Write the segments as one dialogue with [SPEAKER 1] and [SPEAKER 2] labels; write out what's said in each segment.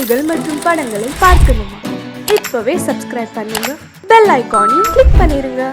[SPEAKER 1] பாடல்கள் மற்றும் படங்களை பார்க்கணுமா? இப்பவே சப்ஸ்கிரைப் பண்ணுங்க, பெல் ஐகானையும் கிளிக் பண்ணிருங்க.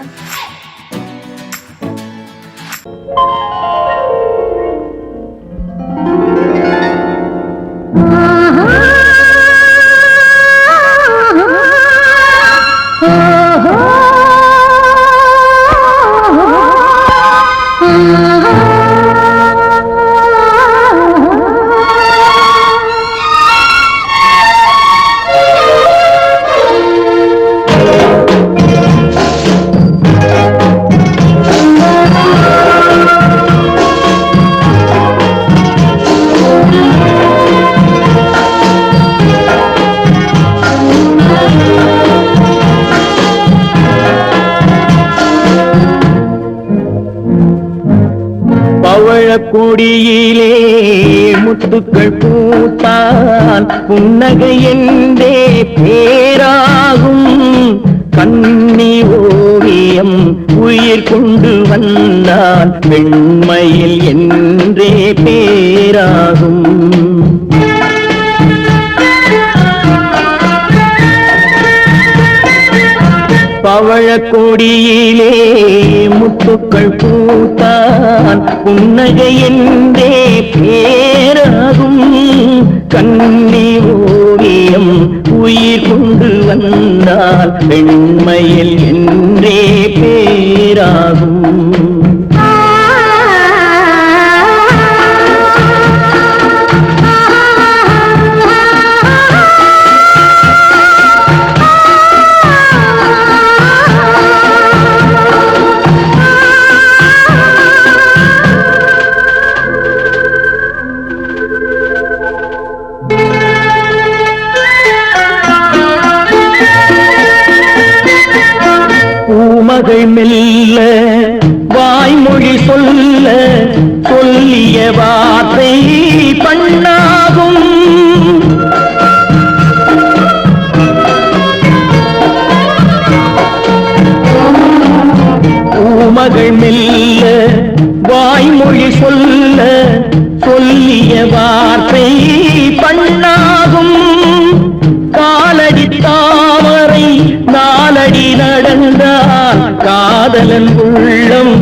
[SPEAKER 2] கொடியிலே முத்துக்கள் பூத்தான் புன்னகை என்றே பேராகும். கண்ணி ஓவியம் உயிர் கொண்டு வந்தான் வெண்மையில் என்றே பேராகும். பவழக்கொடியிலே முத்துக்கள் பூத்தான் புன்னகை என்றே பேராகும். கண்ணி ஓவியம் உயிர் கொண்டு வந்தால் வெண்மையில் என்றே பேராகும். பூமகள் மெல்ல வாய்மொழி சொல்ல சொல்லிய வார்த்தை பண்ணாகும். பூமகள் மெல்ல வாய்மொழி சொல்ல சொல்லிய வார்த்தை பண்ணாகும். காலடி தாமரை நாலடி நடந்தால் காதலன் உள்ளம்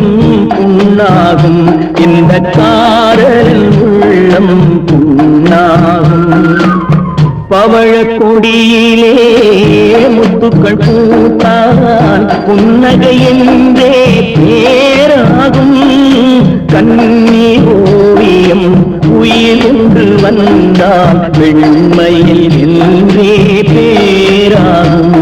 [SPEAKER 2] புண்ணாகும். இந்த காதலன் உள்ளம் புண்ணாகும். பவழக்கொடியிலே முத்துக்கள் பூத்தான் புன்னகை என்றே பேராகும். கண்ணி ஓவியம் உயிர் கொண்டு வந்தால் வெண்மையில் என்றே பேராகும்.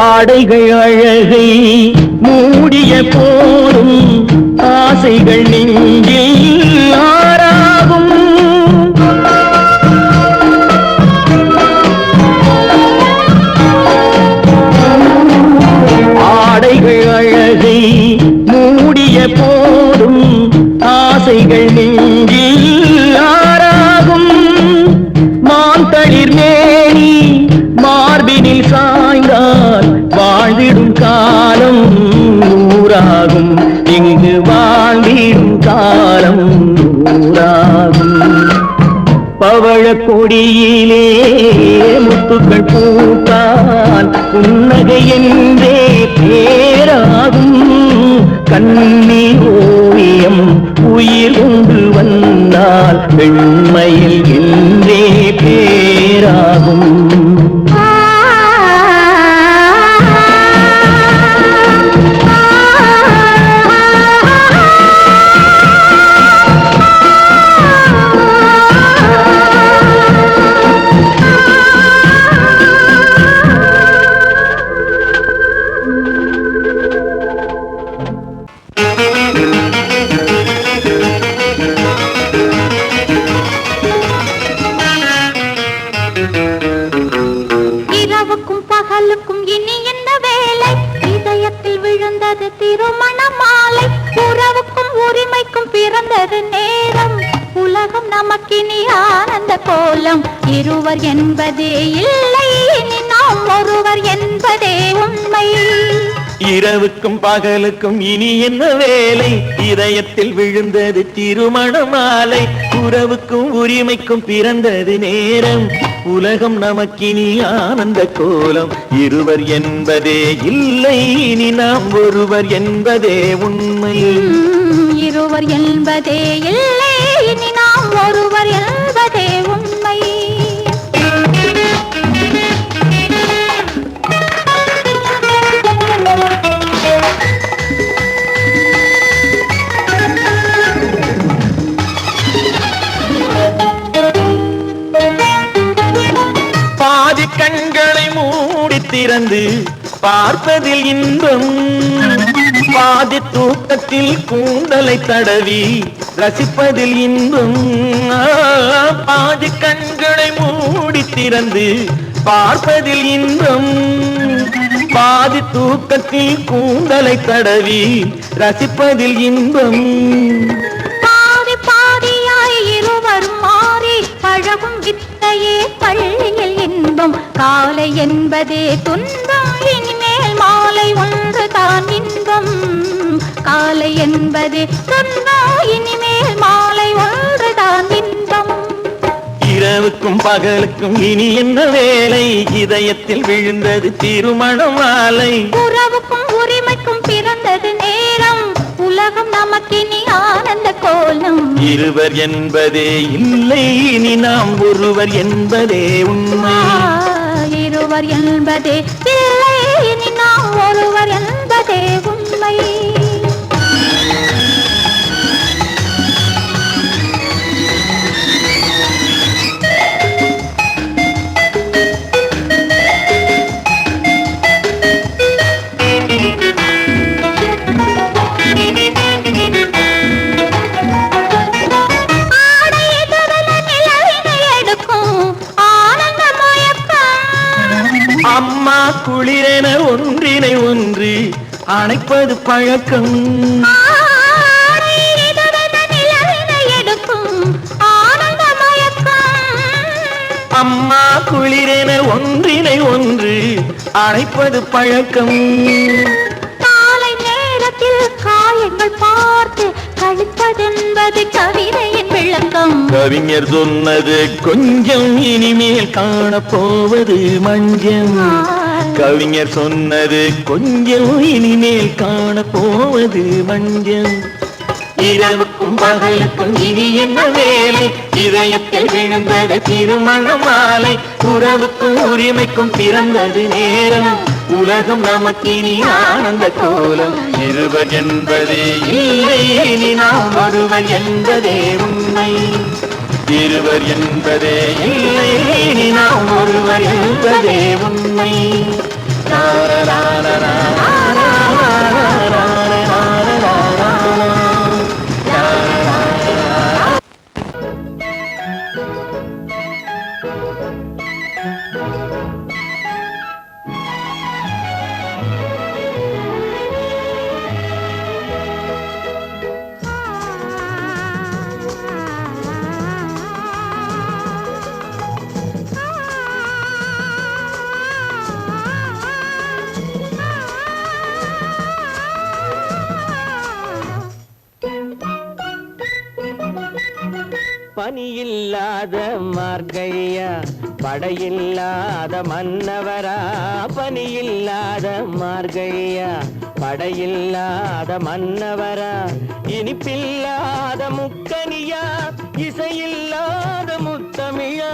[SPEAKER 2] ஆடைகள் அழகை மூடிய போதும் ஆசைகள் நெஞ்சில் ஆறாகும். ஆடைகள் அழகை மூடிய போதும் ஆசைகள் நெஞ்சில் ஆறாகும். மாந்தளிர் மேனி மார்பினில் சாய்ந்தால் வாழ்ந்திடும் காலம் நூறாகும். இங்கு வாழ்ந்திடும் காலம் நூறாகும். பவழக்கொடியிலே முத்துக்கள் பூத்தான் புன்னகை என்றே பேராகும். கண்ணி ஓவியம் உயிர் கொண்டு வந்தால் வெண்மையில் என்றே பேராகும்.
[SPEAKER 3] இரவுக்கும் இனி என்ன வேலை இதயத்தில் விழுந்தது திருமண மாலை உறவுக்கும் உரிமைக்கும் பிறந்தது நேரம் உலகம் நமக்கினி ஆனந்த கோலம் இருவர் என்பதே இல்லை இனி நாம் ஒருவர் என்பதே உண்மை
[SPEAKER 2] இரவுக்கும் பகலுக்கும் இனி என்ன வேலை இதயத்தில் விழுந்தது திருமண மாலை உறவுக்கும் உரிமைக்கும் பிறந்தது நேரம் உலகம் நமக்கினி ஆனந்த கோலம் இருவர் என்பதே இல்லை இனி நாம் ஒருவர் என்பதே உண்மை
[SPEAKER 3] இருவர் என்பதே இல்லை இனி நாம் ஒருவர் என்பதே உண்மை
[SPEAKER 2] பாதி கண்களை மூடி திறந்து பார்ப்பதில் இன்பம் பாதி தூக்கத்தில் கூந்தலை தடவி ரசிப்பதில் இன்பம் பாதி கண்களை மூடி திறந்து பார்ப்பதில் இன்பம் பாதி தூக்கத்தில் கூந்தலை தடவி ரசிப்பதில் இன்பம்
[SPEAKER 3] பாதி பாதியாய் இருவரும் மாறி பழகும் வித்தையே பள்ளியில் இன்பம் காலை என்பதே துன்பம் இனிமேல் மாலை ஒன்று தான் இன்பம் காலை என்பதே துன்பம் இனிமேல் மாலை ஒன்று தான் இன்பம்
[SPEAKER 2] இரவுக்கும் பகலுக்கும் இனி என்ன வேலை இதயத்தில் விழுந்தது திருமண மாலை
[SPEAKER 3] உறவுக்கும் உரிமைக்கும் பிறந்தது நேரம் உலகம் நமக்கினி ஆனந்த கோலம்
[SPEAKER 2] இருவர் என்பதே இல்லை இனி நாம் ஒருவர் என்பதே உண்மை
[SPEAKER 3] இருவர் என்பதே இல்லை இனி நாம் ஒருவர் என்பதே உண்மை
[SPEAKER 2] அம்மா குளிரென ஒன்றினை ஒன்று அணைப்பது பழக்கம் அம்மா குளிரென ஒன்றினை ஒன்று அணைப்பது பழக்கம்
[SPEAKER 3] காலை நேரத்தில் காயங்கள் பார்த்து கழிப்பதென்பது கவிதையின் விளக்கம்
[SPEAKER 2] கவிஞர் சொன்னது கொஞ்சம் இனிமேல் காணப்போவது மஞ்சம் கவிஞர் சொன்னது கொஞ்சம் இனிமேல் காணப்போவது மஞ்சம் இரவுக்கும் பகலுக்கும் இனி என்ன வேலை இதயத்தில் விழுந்தது திருமண மாலை உறவுக்கும் உரிமைக்கும் பிறந்தது நேரம் உலகம் நமக்கினி ஆனந்த கோலம் இருவர் என்பதே இல்லை இனி நாம் ஒருவர் என்பதே உண்மை இருவர் என்பதே இல்லை இனி நாம் ஒருவர் என்பதே உண்மை பனியில்லாத மார்கழியா படையில்லாத மன்னவரா பனியில்லாத மார்கழியா படையில்லாத மன்னவரா இனிப்பில்லாத முக்கனியா இசையில்லாத முத்தமிழா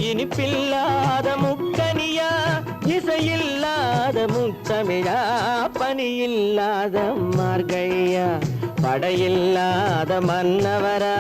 [SPEAKER 2] இனிப்பில்லாத முக்கனியா இசையில்லாத முத்தமிழா பனியில்லாத மார்கழியா படையில்லாத மன்னவரா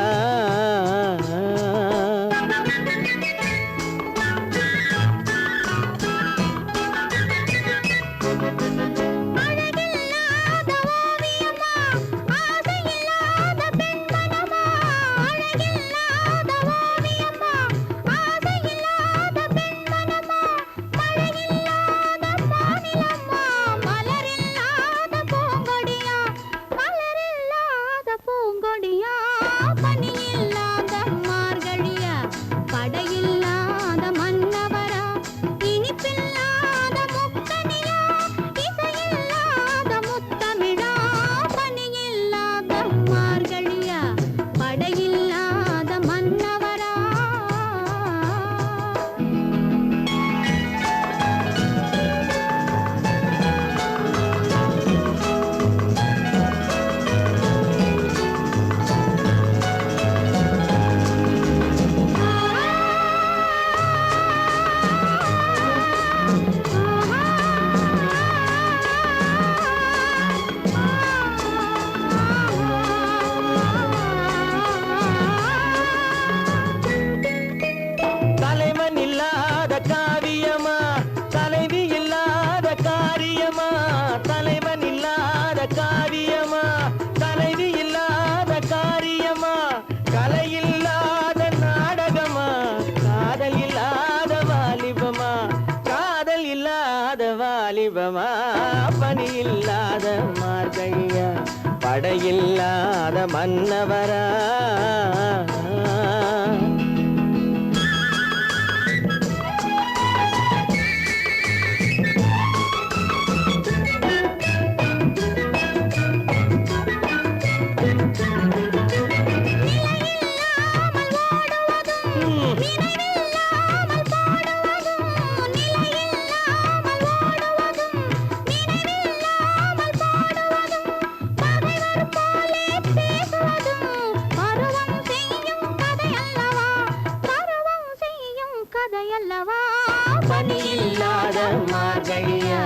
[SPEAKER 4] இல்லாத வாலிபமா பணி இல்லாத மார்கழியா படையில்லாத மன்னவரா பணியில்லாத மார்கழியா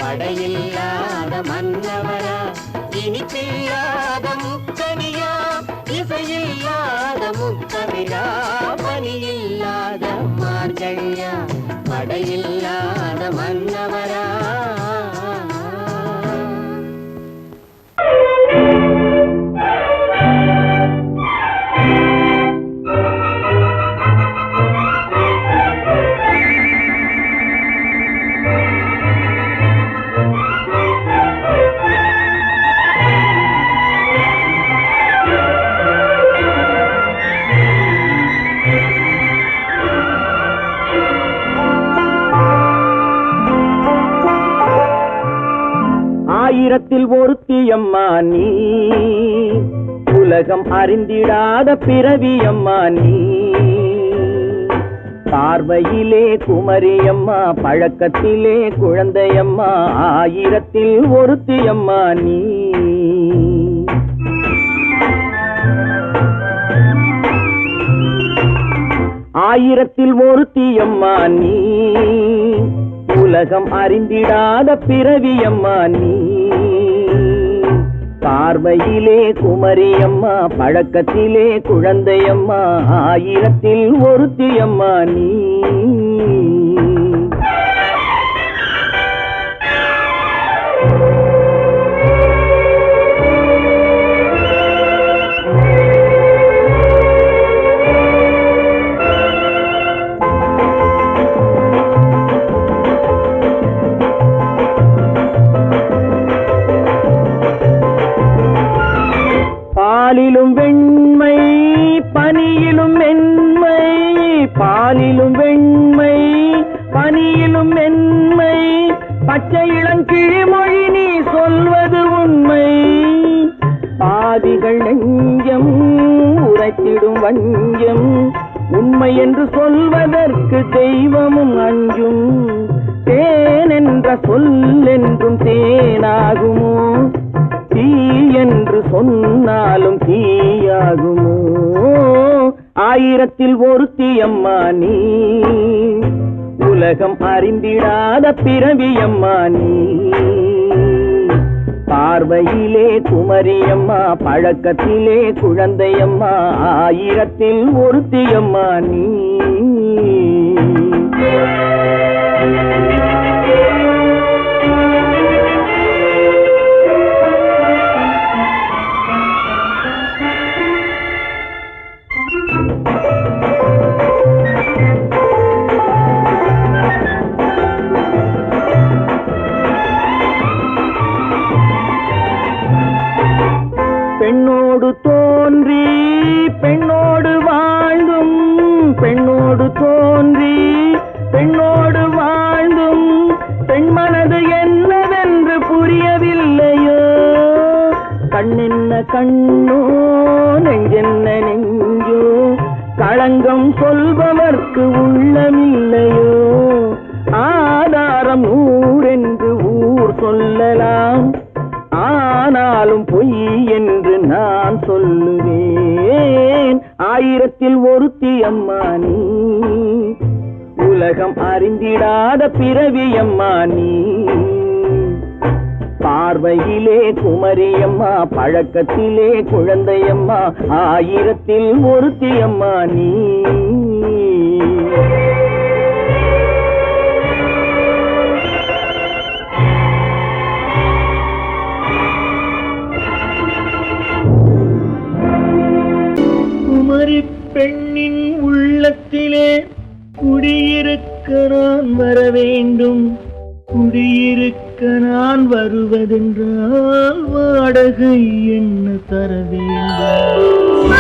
[SPEAKER 4] படையில்லாத மன்னவரா இனிப்பில்லாத முக்கனியா இசையில்லாத முக்கவிரா பணியில்லாத மார்கழியா படையில்லாத மன்னவரா ஆயிரத்தில் ஒருத்தியம்மா நீ உலகம் அறிந்திடாத பிறவியம்மா நீ பார்வையிலே குமரியம்மா பழக்கத்திலே குழந்தையம்மா ஆயிரத்தில் ஒருத்தியம்மா நீ ஆயிரத்தில் ஒருத்தியம்மா நீ உலகம் அறிந்திடாத பிறவியம்மா நீ பார்வையிலே குமரியம்மா பழக்கத்திலே குழந்தையம்மா ஆயிரத்தில் ஒருத்தியம்மா நீ பாலிலும் வெண்மை பனியிலும் மென்மை பாலிலும் வெண்மை பனியிலும் மென்மை பச்சை இளங்கிழிமொழி நீ சொல்வது உண்மை பாதிகள் நெஞ்சம் உரைத்திடும் வஞ்சம் உண்மை என்று சொல்வதற்கு தெய்வமும் அஞ்சும் தேன் என்ற சொல் என்றும் தேனாகுமோ தீ என்று சொன்னாலும் தீயாகுமோ ஆயிரத்தில் ஒருத்தியம்மா நீ உலகம் அறிந்திடாத பிறவியம்மா நீ பார்வையிலே குமரியம்மா பழக்கத்திலே குழந்தையம்மா ஆயிரத்தில் ஒருத்தியம்மா நீ பெண்ணோடு தோன்றி பெண்ணோடு வாழ்ந்தும் பெண்ணோடு தோன்றி பெண்ணோடு வாழ்ந்தும் பெண்மனது என்னவென்று புரியவில்லையோ கண்ணென்ன கண்ணோ நெஞ்சென்ன நெஞ்சோ களங்கம் சொல்பவர்க்கு உள்ளமில்லையோ ஆதாரம் நூறென்று ஊர் சொல்லலாம் ஆனாலும் பொய் என்று நான் சொல்லுவேன் ஆயிரத்தில் ஒருத்தியம்மா நீ உலகம் அறிந்திடாத பிறவியம்மா நீ பார்வையிலே குமரியம்மா பழக்கத்திலே குழந்தையம்மா ஆயிரத்தில் ஒருத்தியம்மா நீ குமரி பெண்ணின் உள்ளத்திலே குடியிருக்க நான் வர வேண்டும் குடியிருக்க நான் வருவதென்றால் வாடகை என்ன தர வேண்டும்?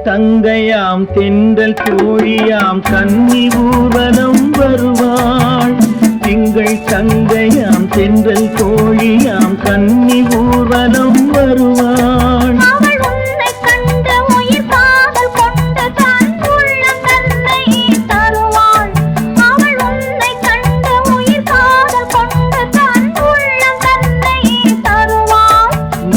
[SPEAKER 4] தங்கையாம் தென்றல் தோழியாம் கன்னி ஊர்வலம் வருவாள். திங்கள் தங்கையாம் தென்றல் தோழியாம் கன்னி ஊர்வலம் வருவாள்.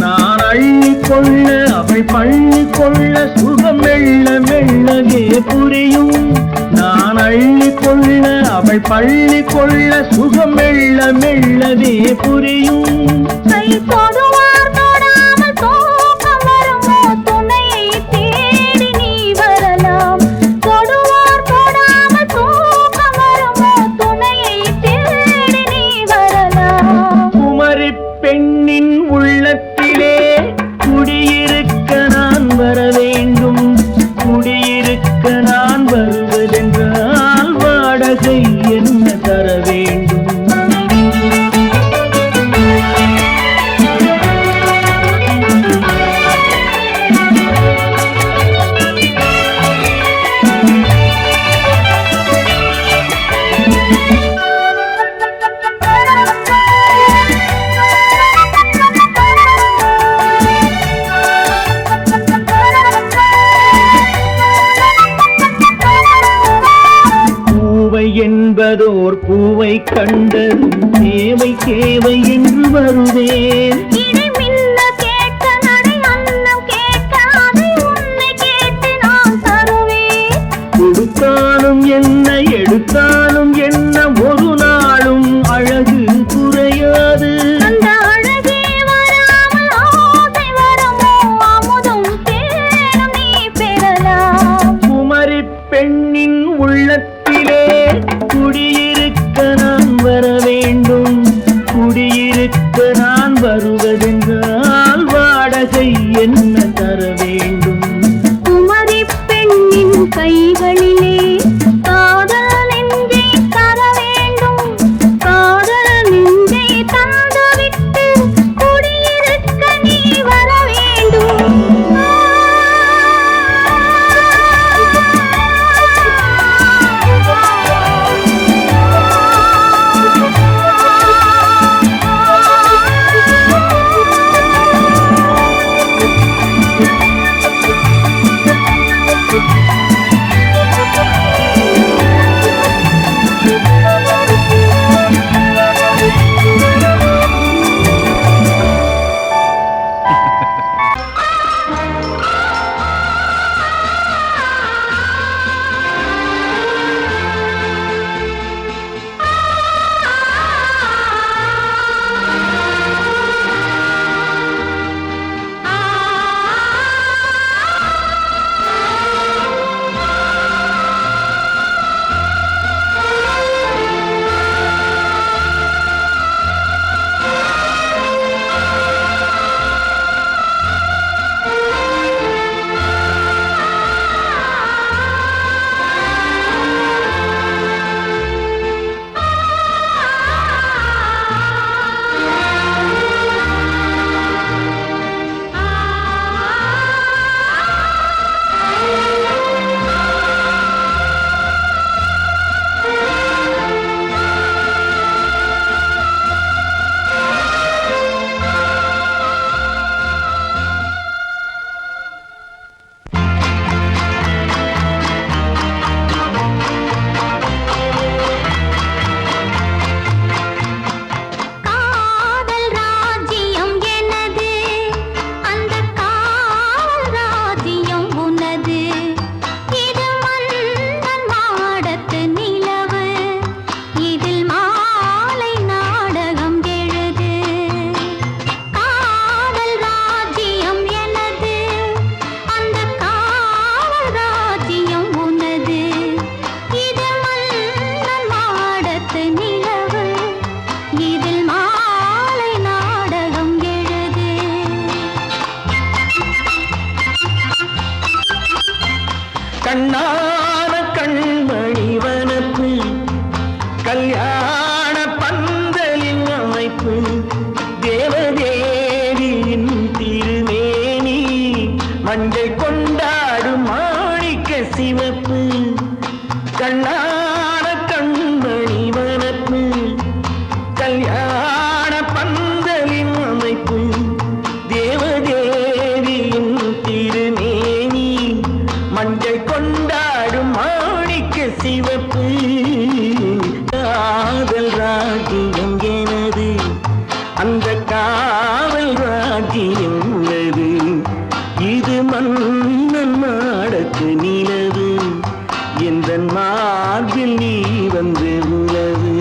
[SPEAKER 4] நான் அள்ளி கொள்ள அவள் பள்ளி கொள்ள சுகம் மெல்ல மெல்லவே புரியும். நான் அள்ளி கொள்ள அவள் பள்ளி கொள்ள சுகம் மெல்ல மெல்லவே புரியும். குமரி பெண்ணின் உள்ளத்திலே குடியிருக்க நான் வர வேண்டும். குடியிருக்க நான் வருவதென்றால் வாடகை என்ன தர வேண்டும்? என்பதோர் பூவை கண்டது தேவை தேவை என்று வருவேன். கொடுத்தாலும் என்ன எடுத்தாலும் என்ன ஒரு நாளும் அழகு குறையாது. குமரி பெண்ணின் உள்ளத்திலே குடியிருக்க நான் வர வேண்டும். குடியிருக்க நான் வருவதென்றால் வாடகை என்ன தர வேண்டும்?
[SPEAKER 3] குமரி பெண்ணின் கைகளிலே காதல் நெஞ்சை
[SPEAKER 2] ராஜ்யம் எனது அந்த காவல் ராஜ்யம் உள்ளது இது மன்னன் மாடத்து நிலவு எந்த மார்பில் நீ வந்து உலவு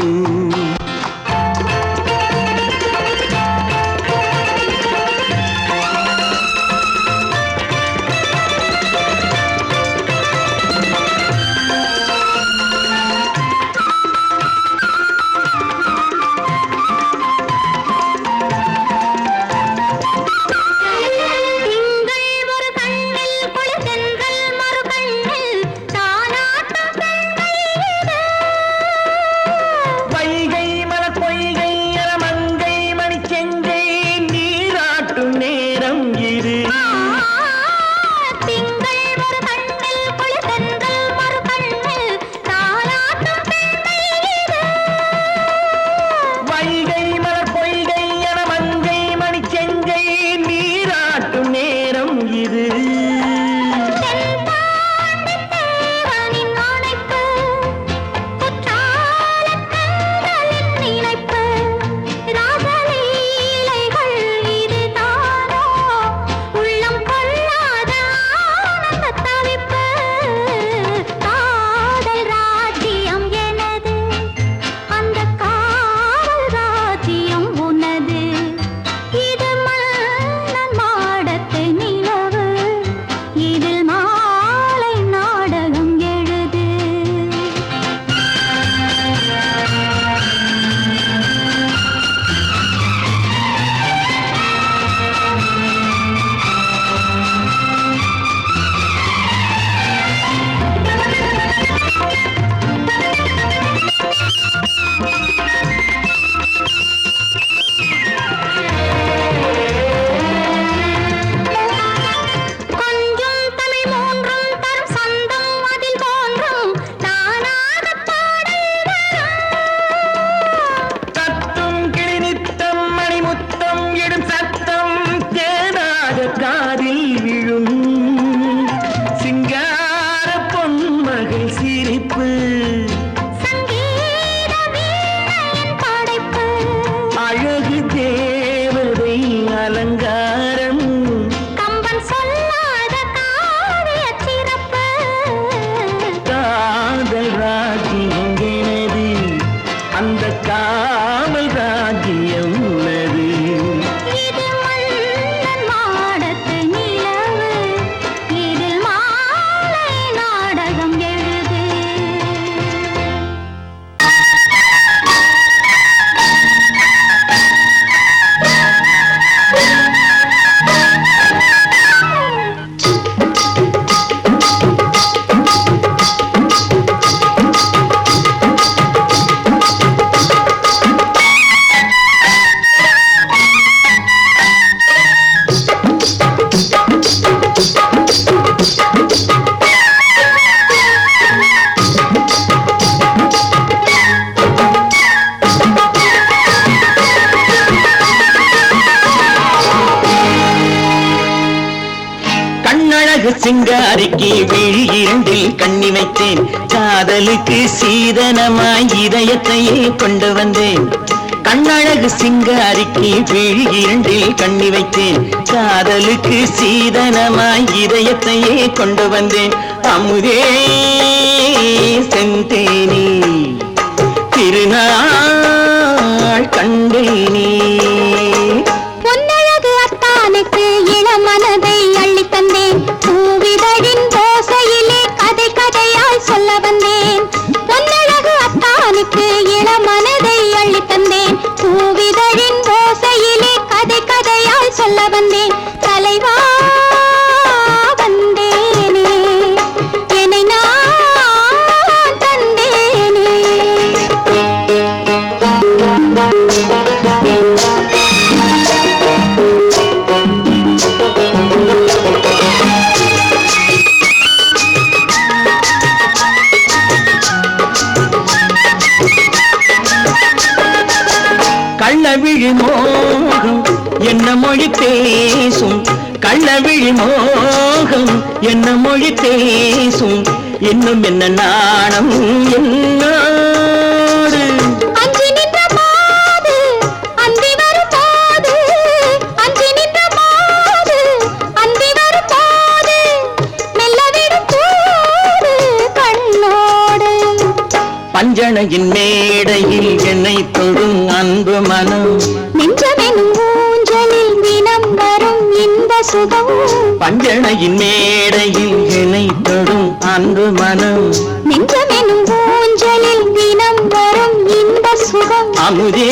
[SPEAKER 5] சிங்காரிக்கு விழி இரண்டில் கண்ணி வைத்தேன் காதலுக்கு சீதனமாய் இதயத்தையே கொண்டு வந்தேன் கண்ணழகு சிங்காரிக்கு விழி இரண்டில் கண்ணி வைத்தேன் காதலுக்கு சீதனமாய் இதயத்தையே கொண்டு வந்தேன் அமுதே செந்தேனே திருநாள் கண்டேனே
[SPEAKER 3] பொன்னழகு அத்தானுக்கு இளமனதை அள்ளி தந்தேன் பூவிதழின் ஓசையிலே கதை கதையாய் சொல்ல வந்தேன் பொன்னழகு அத்தானுக்கு இளமனதை அள்ளி தந்தேன் பூவிதழின் ஓசையிலே கதை கதையாய் சொல்ல வந்தேன் தலைவா வந்தேனே என்னை நான் தந்தேனே
[SPEAKER 5] கள்ளவிழி மோகம் என்ன மொழி பேசும் கள்ளவிழி மோகம் என்ன மொழி பேசும் இன்னும் என்ன நாணம் என்னோடு
[SPEAKER 3] அஞ்சி நின்ற
[SPEAKER 5] பஞ்சனையின் மேடையில் என்னை தொடும் அன்பு மனம்
[SPEAKER 3] நெஞ்சமெனும் ஊஞ்சலில் தினம் வரும் இந்த சுகம்
[SPEAKER 5] பஞ்சனையின் மேடையில் என்னை தொடும் அன்பு மனம்
[SPEAKER 3] நெஞ்சமெனும் ஊஞ்சலில் தினம் வரும் இந்த சுகம்
[SPEAKER 5] அமுதே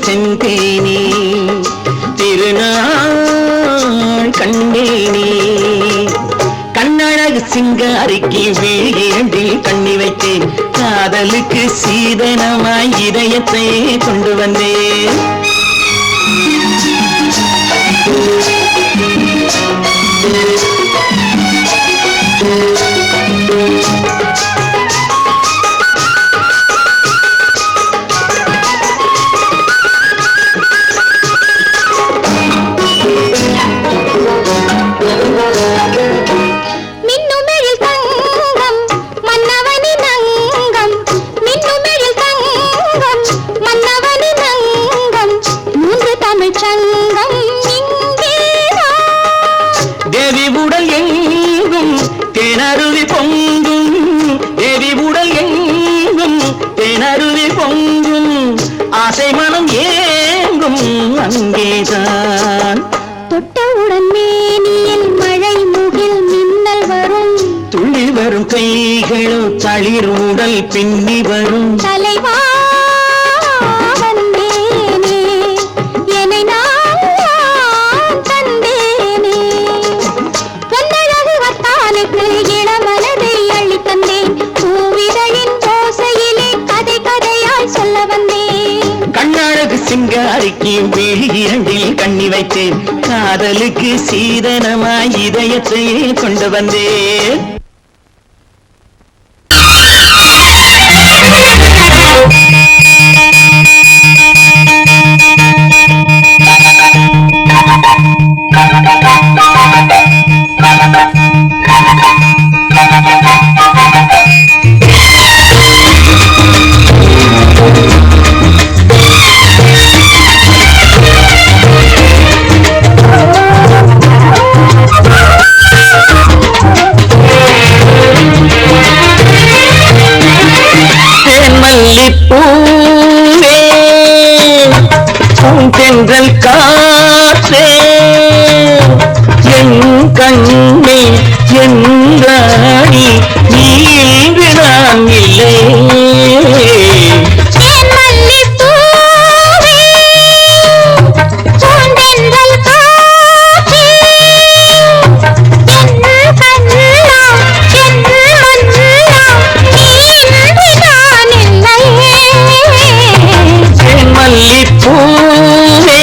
[SPEAKER 5] செந்தேனே திருநாள் கண்டேனே கண்ணழகு சிங்காரிக்கு விழியேண்டில் கண்ணி வைத்தேன் காதலுக்கு சீதனமாய் இதயத்தை கொண்டு வந்தேன்
[SPEAKER 3] மின்னுமெழில் தங்கம் மன்னவனின் அங்கம் மின்னுமெழில் தங்கம் மன்னவனின் அங்கம் மூன்று தமிழ்ச் சங்கம் இங்கேதான்
[SPEAKER 5] தேவி உடல் எங்கும் தேனருவி பொங்கும் தேவி உடல் எங்கும் தேனருவி பொங்கும் ஆசை மனம் ஏங்கும் அங்கேதான்
[SPEAKER 3] தொட்டவுடன் மேனியில் மழை முகில் மின்னல் வரும்
[SPEAKER 5] துள்ளி வரும் கைகளோ தளிர் உடல் பின்னி வரும்
[SPEAKER 3] தலைவா வந்தேனே என்னை நான் தந்தேனே பொன்னழகு வத்தானுக்கு இளமனதை அள்ளி தந்தேன் பூவிதழின் ஓசையிலே கதை கதையாய் சொல்ல வந்தேன்
[SPEAKER 5] கண்ணழகு சிங்காரிக்கு விழி இரண்டில் கண்ணி வைத்தேன் காதலுக்கு சீதனமாய் இதயத்தை கொண்டு வந்தேன் மல்லிப்பூவே பூந்தென்றல் காற்றே என் கண்ணே என் ராணி நீ இன்று நான் இல்லை
[SPEAKER 3] ஏன் மல்லிப்பூவே பூந்தென்றல் காற்றே என் கண்ணா என் மன்னா நீ இன்று நான் இல்லையே
[SPEAKER 5] என் மல்லிப்பூவே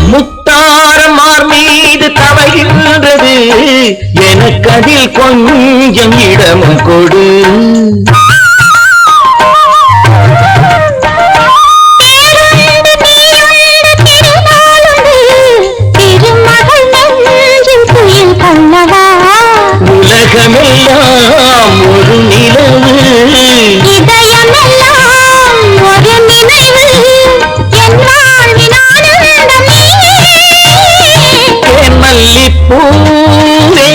[SPEAKER 5] முத்தாரமார் மீது தவழ்கின்றது எனக்கு அதில் கொஞ்சம் இடமும் கொடு
[SPEAKER 3] திருமகள் நெஞ்சில் துயில் கொள்ளவா
[SPEAKER 5] உலகமெல்லாம் ஒரு நிலவு
[SPEAKER 3] இதயமெல்லாம் ஒரு நினைவு என் வாழ்வின் ஆனந்தம் நீயே
[SPEAKER 5] என் மல்லிப்பூவே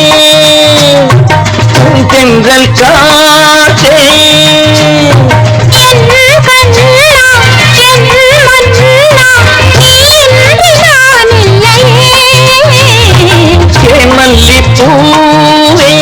[SPEAKER 5] தென்றல் காற்றே
[SPEAKER 3] என் கண்ணா என் மன்னா நீ இன்று நான் இல்லையே
[SPEAKER 5] என் மல்லிப்பூவே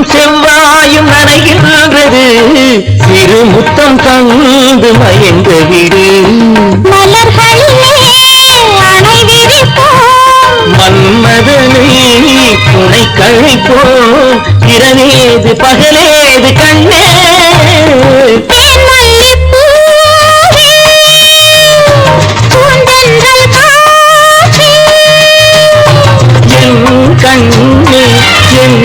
[SPEAKER 5] செவ்வாயும் நனைகின்றது சிறு முத்தம் தந்து மயங்க விடு
[SPEAKER 3] மலர்களிலே அணை விரிப்போம்
[SPEAKER 5] மன்மதனை துணை கழிப்போம் இரவேது பகலேது கண்ணே
[SPEAKER 3] தேன்மல்லிப் பூவே, பூந்தென்றல் காற்றே,
[SPEAKER 5] என் கண்ணே என்